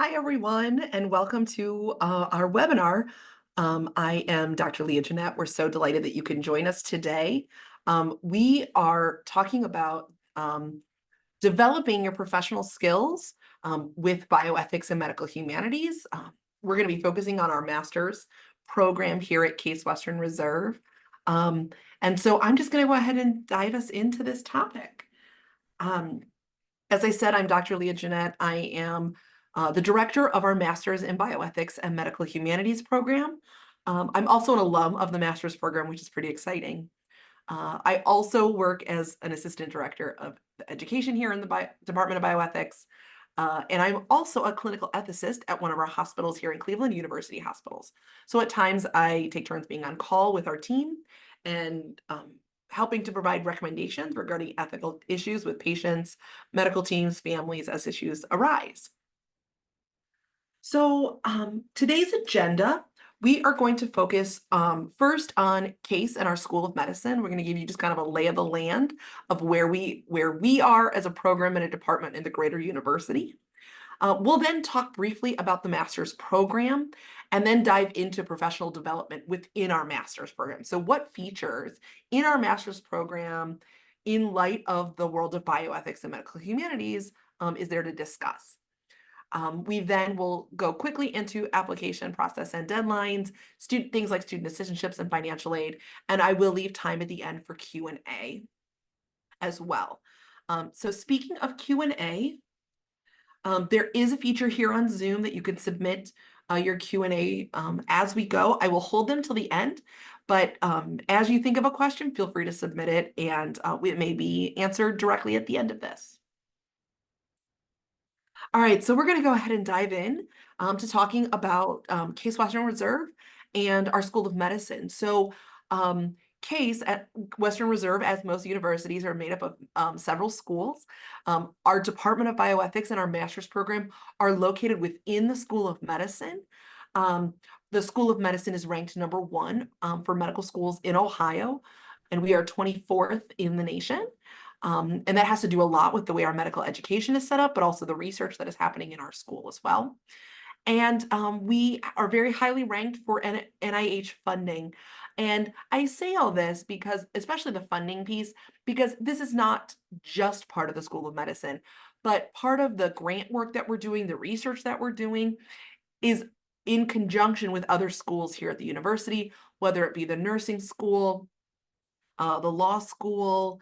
Hi, everyone, and welcome to our webinar. I am Dr. Leah Jeunnette. We're so delighted that you can join us today. We are talking about developing your professional skills with bioethics and medical humanities. We're going to be focusing on our master's program here at Case Western Reserve. Um, and so I'm just going to go ahead and dive us into this topic. Um, as I said, I'm Dr. Leah Jeunnette. I am the director of our Master's in Bioethics and Medical Humanities program. I'm also an alum of the master's program, which is pretty exciting. I also work as an assistant director of education here in the Department of Bioethics. And I'm also a clinical ethicist at one of our hospitals here in Cleveland, University Hospitals. So at times I take turns being on call with our team and helping to provide recommendations regarding ethical issues with patients, medical teams, families as issues arise. So today's agenda, we are going to focus first on Case and our School of Medicine. We're going to give you just kind of a lay of the land of where we are as a program and a department in the greater university. We'll then talk briefly about the master's program and then dive into professional development within our master's program. So what features in our master's program in light of the world of bioethics and medical humanities is there to discuss? We then will go quickly into application process and deadlines, things like student assistantships and financial aid, and I will leave time at the end for Q&A as well. So speaking of Q&A, there is a feature here on Zoom that you can submit your Q&A as we go. I will hold them till the end, but as you think of a question, feel free to submit it, and it may be answered directly at the end of this. All right, so we're going to go ahead and dive in to talking about Case Western Reserve and our School of Medicine. So Case at Western Reserve, as most universities, are made up of several schools. Our Department of Bioethics and our master's program are located within the School of Medicine. The School of Medicine is ranked #1 for medical schools in Ohio, and we are 24th in the nation. And that has to do a lot with the way our medical education is set up, but also the research that is happening in our school as well. And we are very highly ranked for NIH funding. And I say all this because, especially the funding piece, because this is not just part of the School of Medicine, but part of the grant work that we're doing, the research that we're doing is in conjunction with other schools here at the university, whether it be the nursing school, the law school,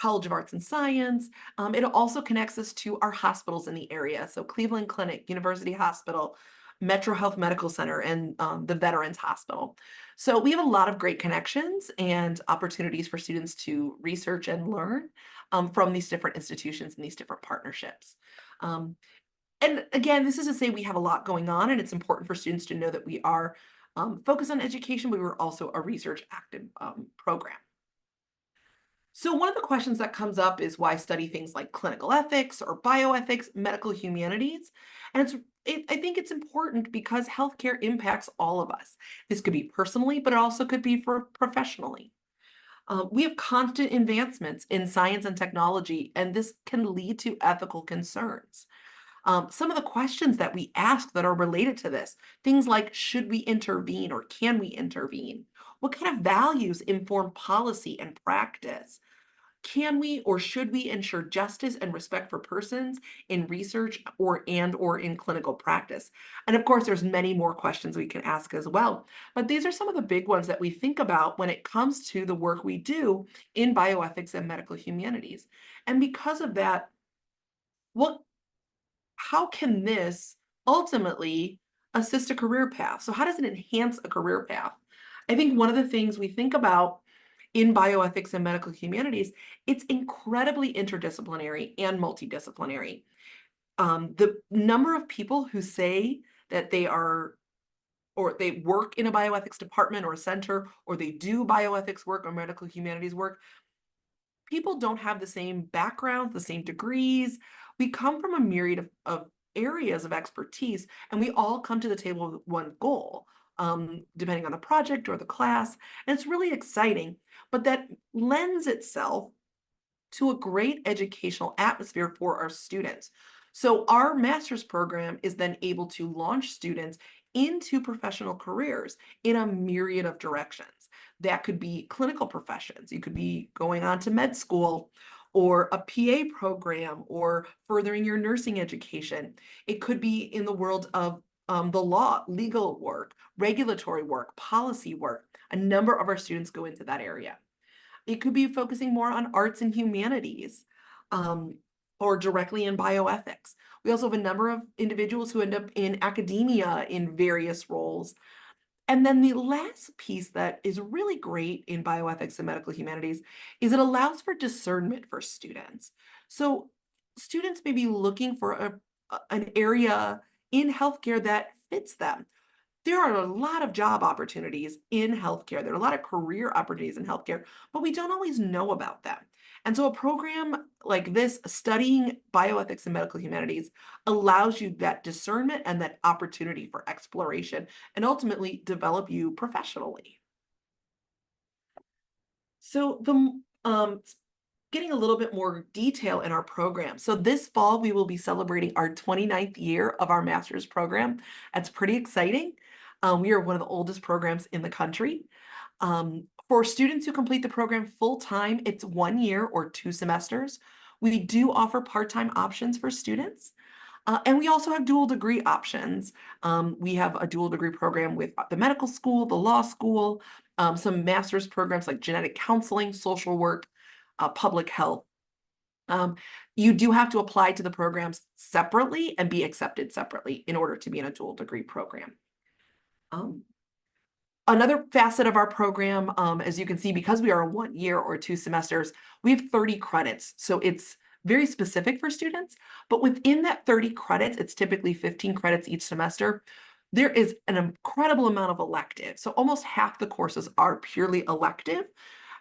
College of Arts and Science. It also connects us to our hospitals in the area. So Cleveland Clinic, University Hospital, Metro Health Medical Center, and the Veterans Hospital. So we have a lot of great connections and opportunities for students to research and learn from these different institutions and these different partnerships. And again, this is to say we have a lot going on, and it's important for students to know that we are focused on education, but we're also a research active program. So one of the questions that comes up is why study things like clinical ethics or bioethics, medical humanities? And I think it's important because healthcare impacts all of us. This could be personally, but it also could be for professionally. We have constant advancements in science and technology, and this can lead to ethical concerns. Some of the questions that we ask that are related to this, things like, should we intervene or can we intervene? What kind of values inform policy and practice? Can we or should we ensure justice and respect for persons in research or in clinical practice? And of course, there's many more questions we can ask as well. But these are some of the big ones that we think about when it comes to the work we do in bioethics and medical humanities. And because of that, what how can this ultimately assist a career path? So how does it enhance a career path? I think one of the things we think about in bioethics and medical humanities, it's incredibly interdisciplinary and multidisciplinary. The number of people who say that they are or they work in a bioethics department or a center, or they do bioethics work or medical humanities work, people don't have the same backgrounds, the same degrees. We come from a myriad of areas of expertise, and we all come to the table with one goal, depending on the project or the class. And it's really exciting, but that lends itself to a great educational atmosphere for our students. So our master's program is then able to launch students into professional careers in a myriad of directions. That could be clinical professions. You could be going on to med school or a PA program or furthering your nursing education. It could be in the world of the law, legal work, regulatory work, policy work. A number of our students go into that area. It could be focusing more on arts and humanities, um, or directly in bioethics. We also have a number of individuals who end up in academia in various roles. And then the last piece that is really great in bioethics and medical humanities is it allows for discernment for students. So students may be looking for an area in healthcare that fits them. There are a lot of job opportunities in healthcare. There are a lot of career opportunities in healthcare, but we don't always know about them. And so a program like this, studying bioethics and medical humanities, allows you that discernment and that opportunity for exploration and ultimately develop you professionally. So getting a little bit more detail in our program. So this fall, we will be celebrating our 29th year of our master's program. That's pretty exciting. We are one of the oldest programs in the country. For students who complete the program full-time, it's 1 year or 2 semesters. We do offer part-time options for students. And we also have dual degree options. We have a dual degree program with the medical school, the law school, some master's programs like genetic counseling, social work, public health. Um, you do have to apply to the programs separately and be accepted separately in order to be in a dual degree program. Um, Another facet of our program, as you can see, because we are a 1 year or 2 semesters, we have 30 credits. So it's very specific for students, but within that 30 credits, it's typically 15 credits each semester. There is an incredible amount of electives. So almost half the courses are purely elective.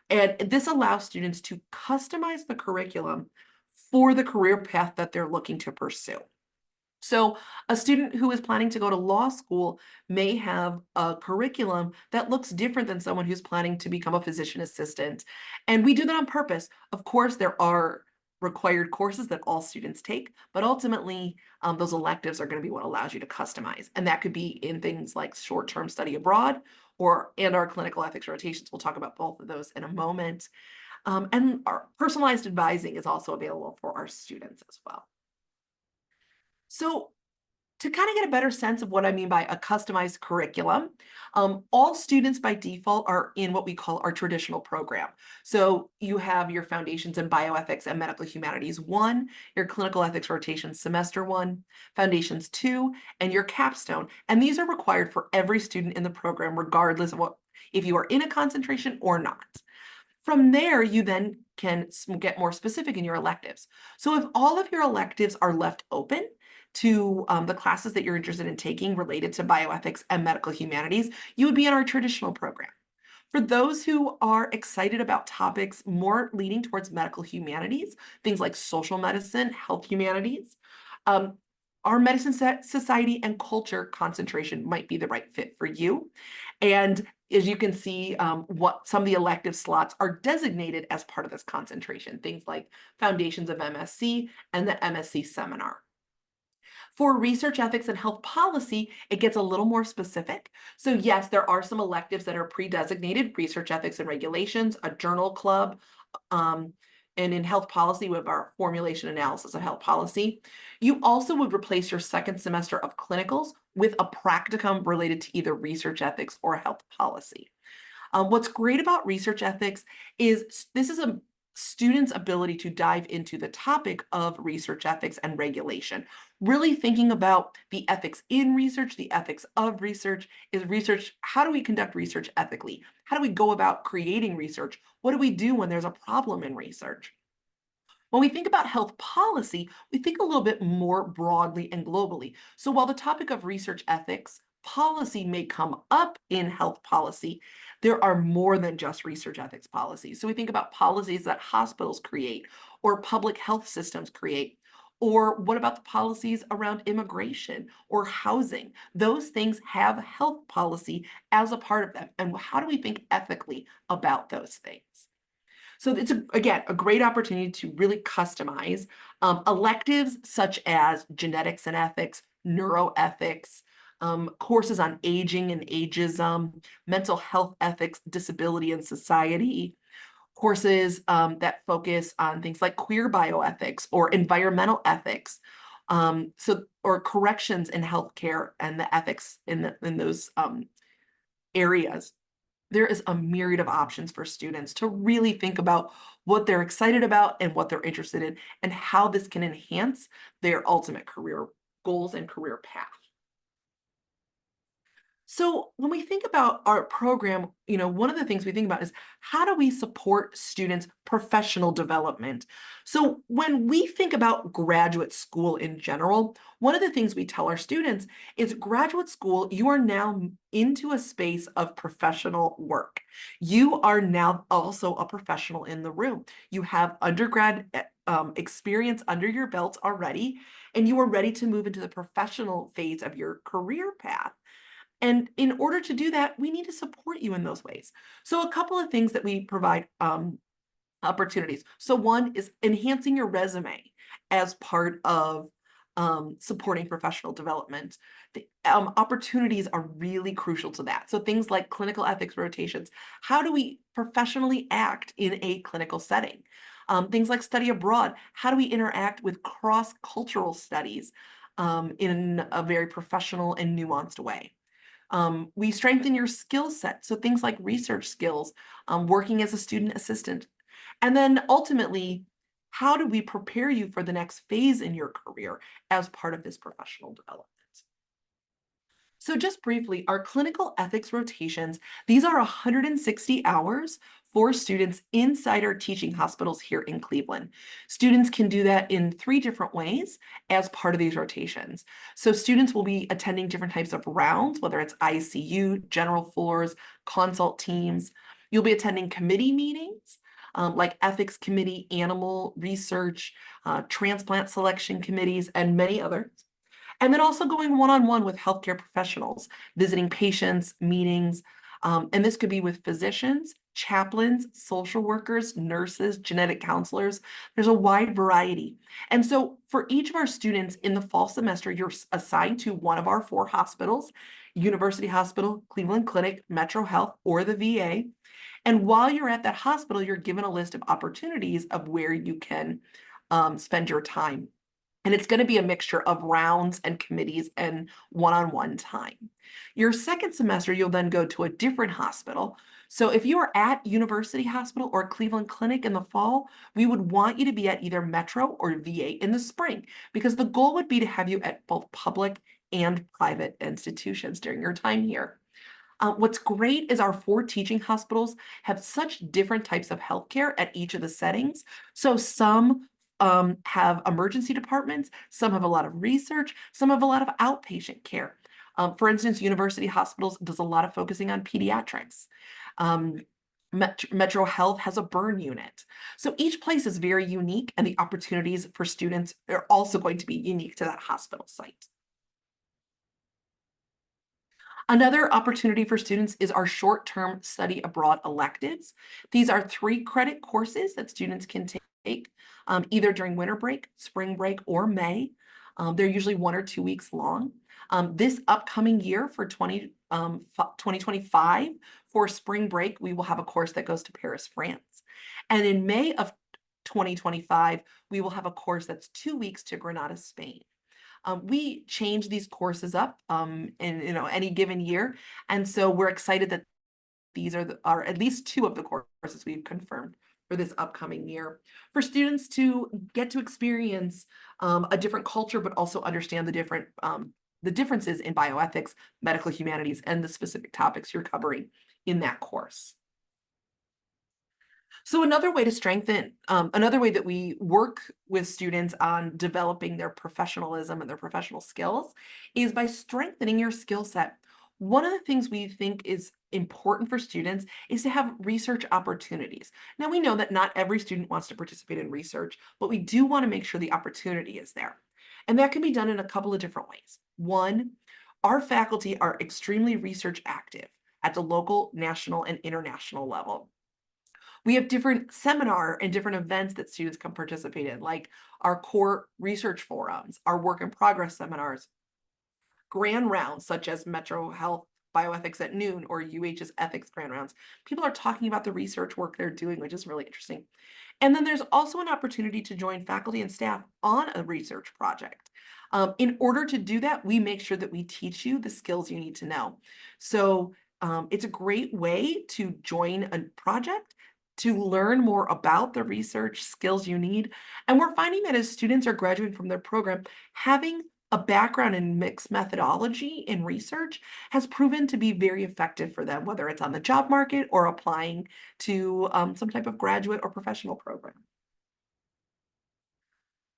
And this allows students to customize the curriculum for the career path that they're looking to pursue. So a student who is planning to go to law school may have a curriculum that looks different than someone who's planning to become a physician assistant. And we do that on purpose. Of course, there are required courses that all students take, but ultimately those electives are going to be what allows you to customize. And that could be in things like short-term study abroad and our clinical ethics rotations. We'll talk about both of those in a moment. And our personalized advising is also available for our students as well. So to kind of get a better sense of what I mean by a customized curriculum, all students by default are in what we call our traditional program. So you have your Foundations in Bioethics and Medical Humanities 1, your Clinical Ethics Rotation Semester 1, Foundations 2, and your Capstone. And these are required for every student in the program, regardless of if you are in a concentration or not. From there, you then can get more specific in your electives. So if all of your electives are left open to the classes that you're interested in taking related to bioethics and medical humanities, you would be in our traditional program. For those who are excited about topics more leaning towards medical humanities, things like social medicine, health humanities, um, our medicine society and culture concentration might be the right fit for you. And as you can see, what some of the elective slots are designated as part of this concentration, things like Foundations of MSc and the MSc seminar. For research ethics and health policy, it gets a little more specific. So yes, there are some electives that are pre-designated, research ethics and regulations, a journal club, and in health policy, we have our formulation analysis of health policy. You also would replace your second semester of clinicals with a practicum related to either research ethics or health policy. What's great about research ethics is this is a student's ability to dive into the topic of research ethics and regulation, really thinking about the ethics in research, the ethics of research. Is research, how do we conduct research ethically? How do we go about creating research? What do we do when there's a problem in research? When we think about health policy, we think a little bit more broadly and globally. So while the topic of research ethics policy may come up in health policy, there are more than just research ethics policies. So we think about policies that hospitals create or public health systems create. Or what about the policies around immigration or housing? Those things have health policy as a part of them. And how do we think ethically about those things? So it's, again, a great opportunity to really customize. Electives such as genetics and ethics, neuroethics, courses on aging and ageism, mental health ethics, disability and society, courses that focus on things like queer bioethics or environmental ethics, or corrections in healthcare and the ethics in those areas. There is a myriad of options for students to really think about what they're excited about and what they're interested in, and how this can enhance their ultimate career goals and career path. So when we think about our program, one of the things we think about is how do we support students' professional development? So when we think about graduate school in general, one of the things we tell our students is graduate school, you are now into a space of professional work. You are now also a professional in the room. You have undergrad experience under your belt already, and you are ready to move into the professional phase of your career path. And in order to do that, we need to support you in those ways. So a couple of things that we provide opportunities. So one is enhancing your resume as part of supporting professional development. The opportunities are really crucial to that. So things like clinical ethics rotations. How do we professionally act in a clinical setting? Things like study abroad. How do we interact with cross-cultural studies in a very professional and nuanced way? We strengthen your skill set. So things like research skills, working as a student assistant. And then ultimately, how do we prepare you for the next phase in your career as part of this professional development? So just briefly, our clinical ethics rotations, these are 160 hours for students inside our teaching hospitals here in Cleveland. Students can do that in 3 different ways as part of these rotations. So students will be attending different types of rounds, whether it's ICU, general floors, consult teams. You'll be attending committee meetings, like ethics committee, animal research, transplant selection committees, and many others. And then also going one-on-one with healthcare professionals, visiting patients, meetings, and this could be with physicians, chaplains, social workers, nurses, genetic counselors. There's a wide variety. And so for each of our students in the fall semester, you're assigned to one of our 4 hospitals: University Hospital, Cleveland Clinic, Metro Health, or the VA. And while you're at that hospital, you're given a list of opportunities of where you can spend your time. And it's going to be a mixture of rounds and committees and one-on-one time. Your second semester, you'll then go to a different hospital. So if you are at University Hospital or Cleveland Clinic in the fall, we would want you to be at either Metro or VA in the spring, because the goal would be to have you at both public and private institutions during your time here. What's great is our 4 teaching hospitals have such different types of healthcare at each of the settings. So some have emergency departments, some have a lot of research, some have a lot of outpatient care. For instance, University Hospitals does a lot of focusing on pediatrics. Metro Health has a burn unit. So each place is very unique, and the opportunities for students are also going to be unique to that hospital site. Another opportunity for students is our short-term study abroad electives. These are 3-credit courses that students can take either during winter break, spring break, or May. They're usually 1 or 2 weeks long. This upcoming year for 2025, for spring break, we will have a course that goes to Paris, France. And in May of 2025, we will have a course that's 2 weeks to Granada, Spain. We change these courses up in any given year, and so we're excited that these are at least 2 of the courses we've confirmed for this upcoming year, for students to get to experience a different culture, but also understand the differences in bioethics, medical humanities, and the specific topics you're covering in that course. So another way that we work with students on developing their professionalism and their professional skills is by strengthening your skill set. One of the things we think is important for students is to have research opportunities. Now, we know that not every student wants to participate in research, but we do want to make sure the opportunity is there. And that can be done in a couple of different ways. One, our faculty are extremely research active at the local, national, and international level. We have different seminar and different events that students can participate in, like our core research forums, our work in progress seminars, grand rounds such as Metro Health Bioethics at Noon or UH's Ethics Grand Rounds. People are talking about the research work they're doing, which is really interesting. And then there's also an opportunity to join faculty and staff on a research project. In order to do that, we make sure that we teach you the skills you need to know. So it's a great way to join a project, to learn more about the research skills you need. And we're finding that as students are graduating from their program, having a background in mixed methodology in research has proven to be very effective for them, whether it's on the job market or applying to some type of graduate or professional program.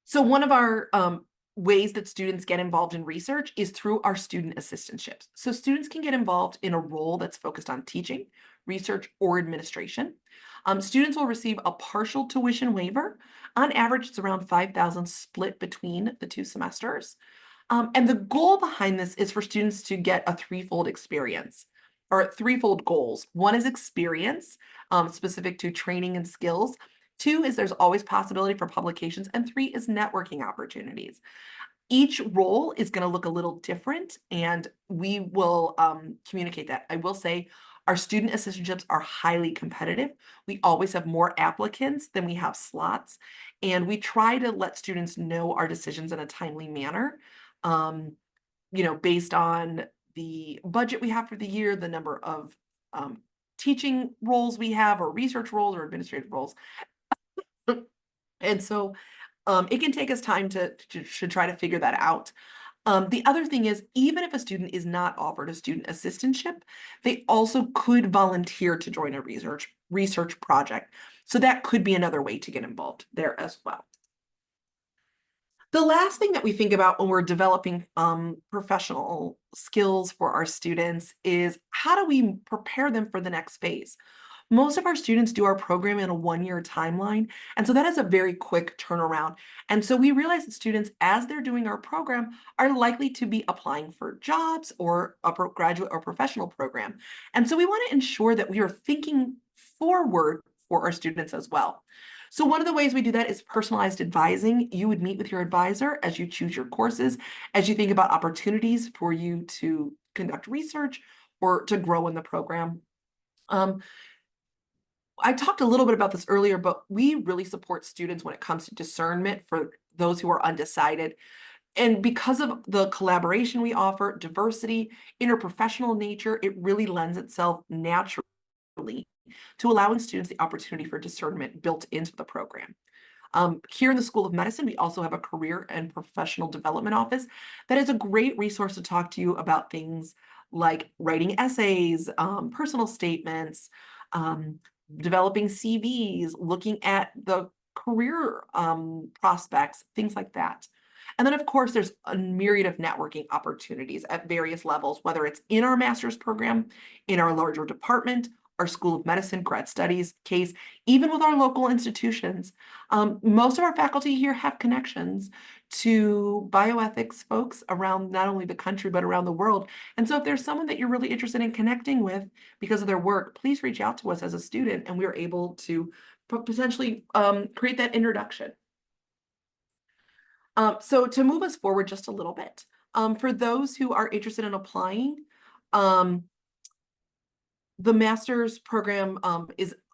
So one of our ways that students get involved in research is through our student assistantships. So students can get involved in a role that's focused on teaching, research, or administration. Students will receive a partial tuition waiver. On average, it's around $5,000 split between the 2 semesters. And the goal behind this is for students to get a threefold experience or threefold goals. One is experience, specific to training and skills. Two is there's always possibility for publications. And three is networking opportunities. Each role is going to look a little different, and we will communicate that. I will say our student assistantships are highly competitive. We always have more applicants than we have slots, and we try to let students know our decisions in a timely manner, based on the budget we have for the year, the number of teaching roles we have, or research roles, or administrative roles. And so it can take us time to try to figure that out. The other thing is, even if a student is not offered a student assistantship, they also could volunteer to join a research project. So that could be another way to get involved there as well. The last thing that we think about when we're developing professional skills for our students is, how do we prepare them for the next phase? Most of our students do our program in a 1-year timeline, and so that is a very quick turnaround. And so we realize that students, as they're doing our program, are likely to be applying for jobs or a graduate or professional program. And so we want to ensure that we are thinking forward for our students as well. So one of the ways we do that is personalized advising. You would meet with your advisor as you choose your courses, as you think about opportunities for you to conduct research or to grow in the program. I talked a little bit about this earlier, but we really support students when it comes to discernment for those who are undecided. And because of the collaboration we offer, diversity, interprofessional nature, it really lends itself naturally to allowing students the opportunity for discernment built into the program. Here in the School of Medicine, we also have a career and professional development office that is a great resource to talk to you about things like writing essays, personal statements, developing CVs, looking at the career prospects, things like that. And then, of course, there's a myriad of networking opportunities at various levels, whether it's in our master's program, in our larger department, our School of Medicine, grad studies case, even with our local institutions. Most of our faculty here have connections to bioethics folks around not only the country, but around the world. And so if there's someone that you're really interested in connecting with because of their work, please reach out to us as a student, and we are able to potentially create that introduction. So to move us forward just a little bit, for those who are interested in applying, the master's program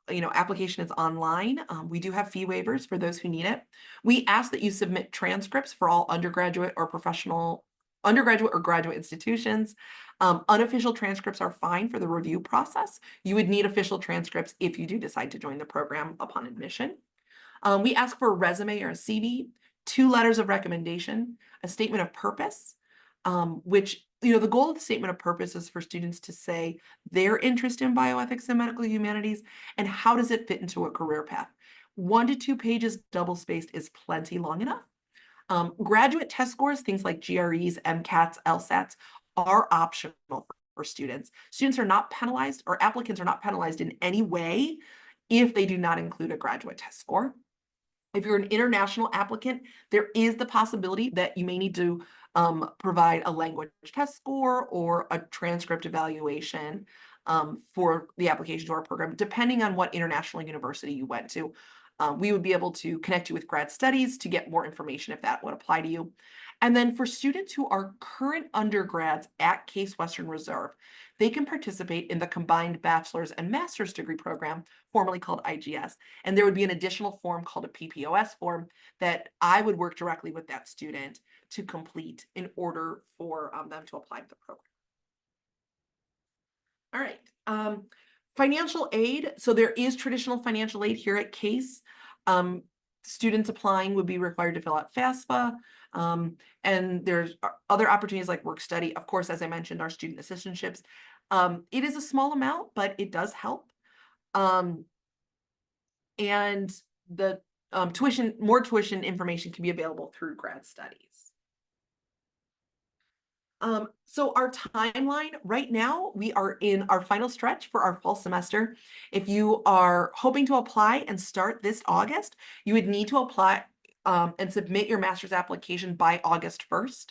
application is online. We do have fee waivers for those who need it. We ask that you submit transcripts for all undergraduate or graduate institutions. Unofficial transcripts are fine for the review process. You would need official transcripts if you do decide to join the program upon admission. We ask for a resume or a CV, 2 letters of recommendation, a statement of purpose, which, the goal of the statement of purpose is for students to say their interest in bioethics and medical humanities and how does it fit into a career path. 1 to 2 pages double-spaced is plenty long enough. Graduate test scores, things like GREs, MCATs, LSATs, are optional for students. Students are not penalized, or applicants are not penalized in any way if they do not include a graduate test score. If you're an international applicant, there is the possibility that you may need to provide a language test score or a transcript evaluation. for the application to our program, depending on what international university you went to. We would be able to connect you with grad studies to get more information if that would apply to you. And then for students who are current undergrads at Case Western Reserve, they can participate in the combined bachelor's and master's degree program, formerly called IGS. And there would be an additional form called a PPOS form that I would work directly with that student to complete in order for them to apply to the program. All right. Financial aid. So there is traditional financial aid here at Case. Students applying would be required to fill out FAFSA. And there's other opportunities like work study. Of course, as I mentioned, our student assistantships. It is a small amount, but it does help. And the more tuition information can be available through grad studies. So our timeline right now, we are in our final stretch for our fall semester. If you are hoping to apply and start this August, you would need to apply and submit your master's application by August 1st.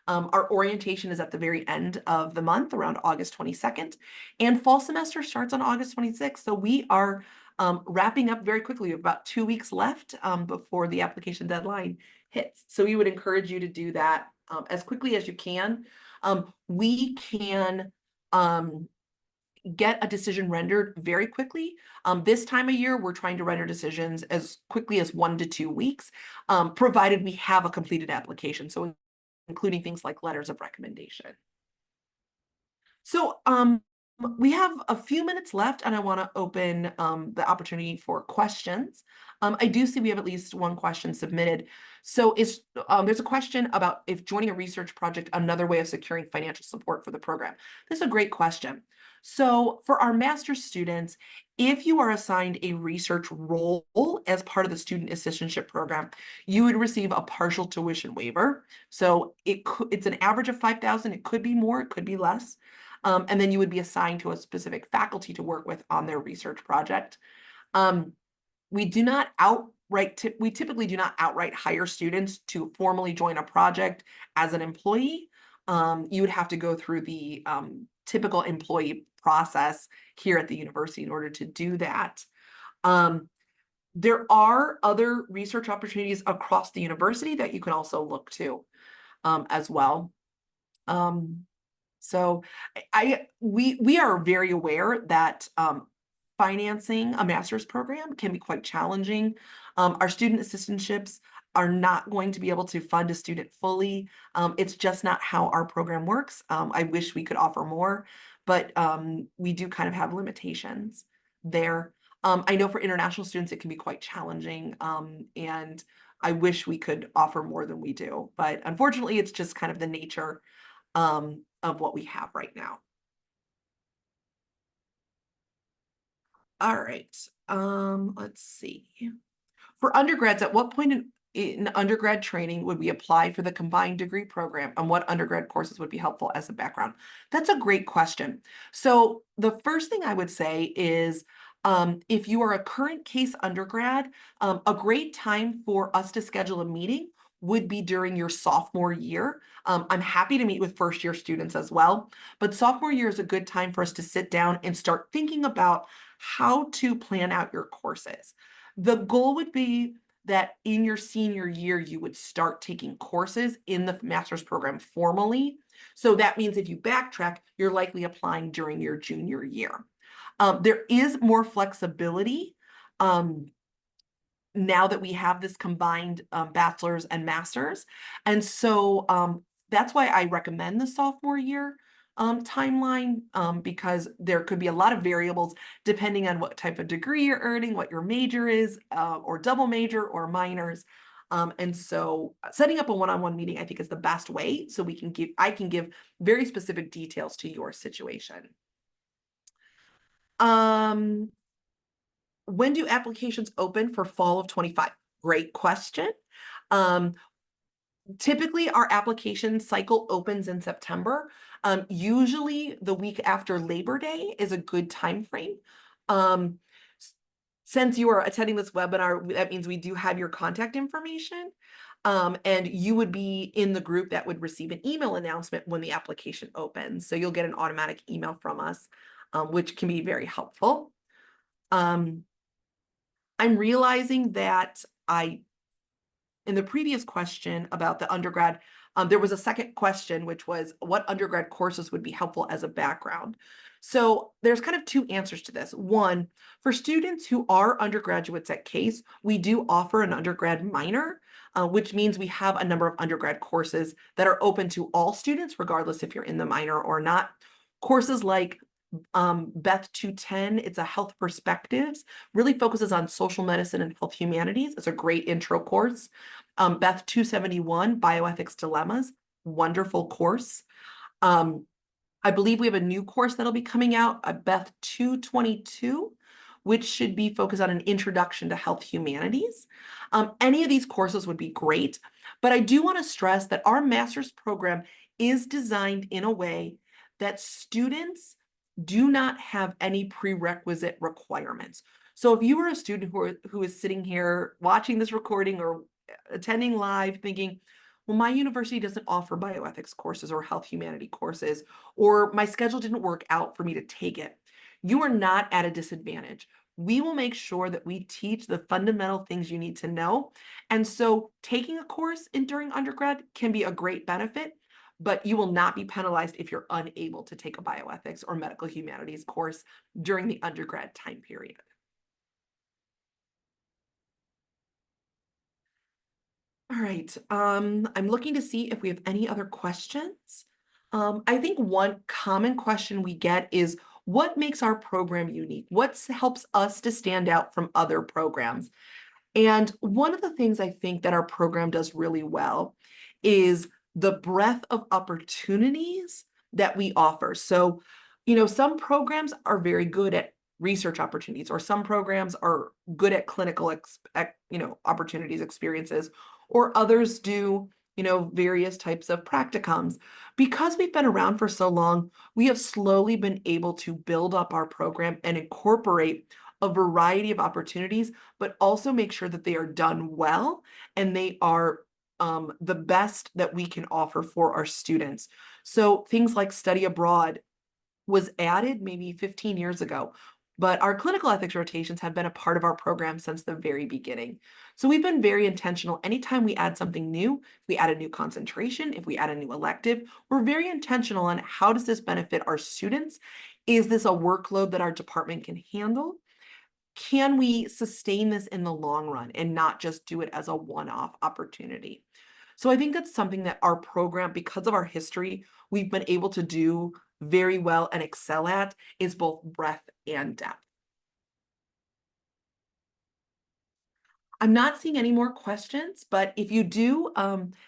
Our orientation is at the very end of the month, around August 22nd, and fall semester starts on August 26th. So we are wrapping up very quickly. We have about 2 weeks left before the application deadline hits. So we would encourage you to do that as quickly as you can. We can get a decision rendered very quickly. This time of year, we're trying to render decisions as quickly as 1 to 2 weeks, provided we have a completed application. So including things like letters of recommendation. So we have a few minutes left, and I want to open the opportunity for questions. I do see we have at least one question submitted. So there's a question about if joining a research project, another way of securing financial support for the program. This is a great question. So for our master's students, if you are assigned a research role as part of the student assistantship program, you would receive a partial tuition waiver. So it's an average of $5,000. It could be more, it could be less. And then you would be assigned to a specific faculty to work with on their research project. We typically do not outright hire students to formally join a project as an employee. You would have to go through the typical employee process here at the university in order to do that. There are other research opportunities across the university that you can also look to as well. So we are very aware that financing a master's program can be quite challenging. Our student assistantships are not going to be able to fund a student fully. It's just not how our program works. I wish we could offer more, but we do kind of have limitations there. I know for international students, it can be quite challenging, and I wish we could offer more than we do, but unfortunately, it's just kind of the nature of what we have right now. All right, let's see. For undergrads, at what point in undergrad training would we apply for the combined degree program, and what undergrad courses would be helpful as a background? That's a great question. So the first thing I would say is, if you are a current Case undergrad, a great time for us to schedule a meeting would be during your sophomore year. I'm happy to meet with first year students as well, but sophomore year is a good time for us to sit down and start thinking about how to plan out your courses. The goal would be that in your senior year, you would start taking courses in the master's program formally. So that means if you backtrack, you're likely applying during your junior year. There is more flexibility now that we have this combined bachelor's and master's. And so that's why I recommend the sophomore year timeline, because there could be a lot of variables depending on what type of degree you're earning, what your major is, or double major or minors. And so setting up a one-on-one meeting, I think, is the best way, so I can give very specific details to your situation. When do applications open for fall of 25? Great question. Typically, our application cycle opens in September. Usually the week after Labor Day is a good time frame. Since you are attending this webinar, that means we do have your contact information. And you would be in the group that would receive an email announcement when the application opens. So you'll get an automatic email from us. which can be very helpful. I'm realizing that in the previous question about the undergrad, there was a second question, which was what undergrad courses would be helpful as a background. So there's kind of two answers to this. One, for students who are undergraduates at Case, we do offer an undergrad minor, which means we have a number of undergrad courses that are open to all students, regardless if you're in the minor or not. Courses like Beth 210, it's a health perspectives, really focuses on social medicine and health humanities. It's a great intro course. Beth 271, bioethics dilemmas, wonderful course. I believe we have a new course that'll be coming out, Beth 222, which should be focused on an introduction to health humanities. Any of these courses would be great, but I do want to stress that our master's program is designed in a way that students do not have any prerequisite requirements. So if you are a student who is sitting here watching this recording or attending live thinking, well, my university doesn't offer bioethics courses or health humanity courses, or my schedule didn't work out for me to take it, you are not at a disadvantage. We will make sure that we teach the fundamental things you need to know. And so taking a course during undergrad can be a great benefit, but you will not be penalized if you're unable to take a bioethics or medical humanities course during the undergrad time period. All right, I'm looking to see if we have any other questions. I think one common question we get is, what makes our program unique? What helps us to stand out from other programs? And one of the things I think that our program does really well is the breadth of opportunities that we offer. So, some programs are very good at research opportunities, or some programs are good at clinical, opportunities, experiences, or others do, various types of practicums. Because we've been around for so long, we have slowly been able to build up our program and incorporate a variety of opportunities, but also make sure that they are done well and they are the best that we can offer for our students. So things like study abroad was added maybe 15 years ago, but our clinical ethics rotations have been a part of our program since the very beginning. So we've been very intentional. Anytime we add something new, if we add a new concentration, if we add a new elective, we're very intentional on how does this benefit our students? Is this a workload that our department can handle? Can we sustain this in the long run and not just do it as a one-off opportunity? So I think that's something that our program, because of our history, we've been able to do very well and excel at, is both breadth and depth. I'm not seeing any more questions, but if you do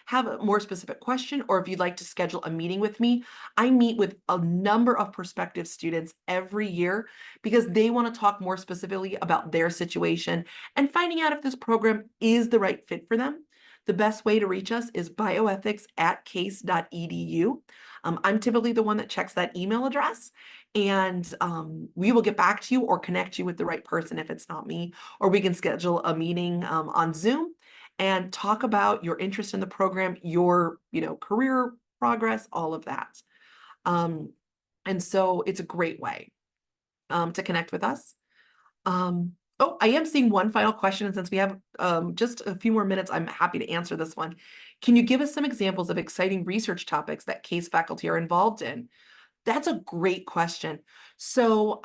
have a more specific question, or if you'd like to schedule a meeting with me, I meet with a number of prospective students every year because they want to talk more specifically about their situation and finding out if this program is the right fit for them. The best way to reach us is bioethics@case.edu. I'm typically the one that checks that email address, and we will get back to you or connect you with the right person if it's not me, or we can schedule a meeting on Zoom and talk about your interest in the program, your career progress, all of that. And so it's a great way to connect with us. Oh, I am seeing one final question, and since we have just a few more minutes, I'm happy to answer this one. Can you give us some examples of exciting research topics that CASE faculty are involved in? That's a great question. So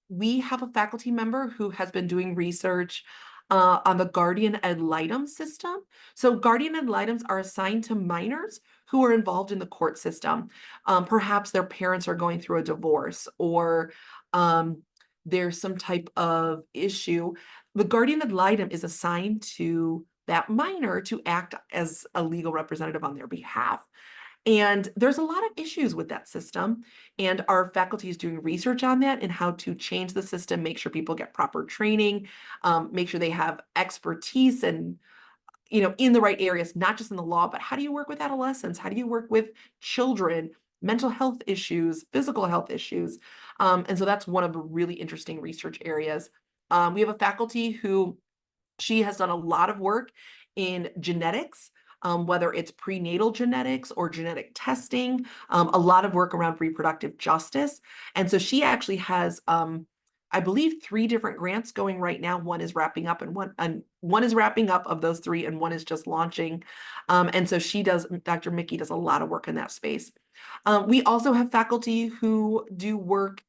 we have a faculty member who has been doing research on the guardian ad litem system. So guardian ad litems are assigned to minors who are involved in the court system. Perhaps their parents are going through a divorce, or there's some type of issue. The guardian ad litem is assigned to that minor to act as a legal representative on their behalf. And there's a lot of issues with that system, and our faculty is doing research on that and how to change the system, make sure people get proper training, make sure they have expertise and in the right areas, not just in the law, but how do you work with adolescents? How do you work with children, mental health issues, physical health issues? And so that's one of the really interesting research areas. We have a faculty who she has done a lot of work in genetics. whether it's prenatal genetics or genetic testing, a lot of work around reproductive justice. And so she actually has, I believe, 3 different grants going right now. One is wrapping up, and one is wrapping up of those 3, and one is just launching. And so Dr. Mickey does a lot of work in that space. We also have faculty who do work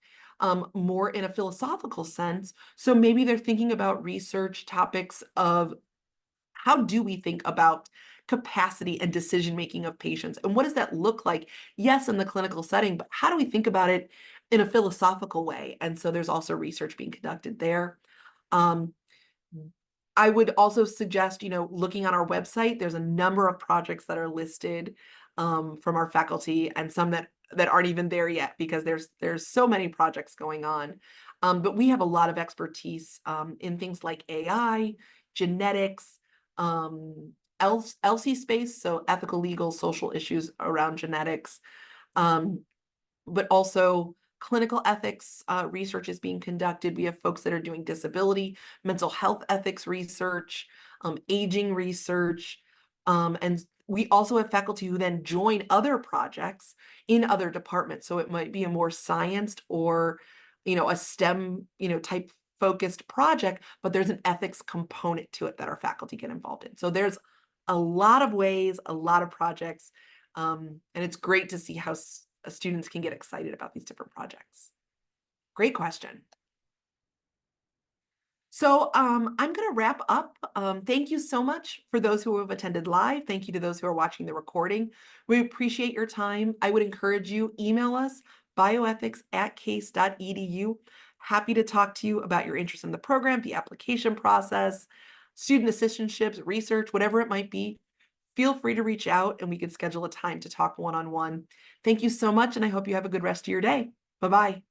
more in a philosophical sense. So maybe they're thinking about research topics of how do we think about capacity and decision making of patients, and what does that look like? Yes, in the clinical setting, but how do we think about it in a philosophical way? And so there's also research being conducted there. Um, I would also suggest, looking on our website, there's a number of projects that are listed from our faculty, and some that aren't even there yet because there's so many projects going on. But we have a lot of expertise in things like AI, genetics, LC space, so ethical, legal, social issues around genetics, but also clinical ethics research is being conducted. We have folks that are doing disability, mental health ethics research, aging research, and we also have faculty who then join other projects in other departments. So it might be a more scienced or, a STEM, type focused project, but there's an ethics component to it that our faculty get involved in. So there's a lot of ways, a lot of projects, and it's great to see how students can get excited about these different projects. Great question. So I'm going to wrap up. Thank you so much for those who have attended live. Thank you to those who are watching the recording. We appreciate your time. I would encourage you, email us, bioethics@case.edu. Happy to talk to you about your interest in the program, the application process, student assistantships, research, whatever it might be. Feel free to reach out and we can schedule a time to talk one-on-one. Thank you so much, and I hope you have a good rest of your day. Bye-bye.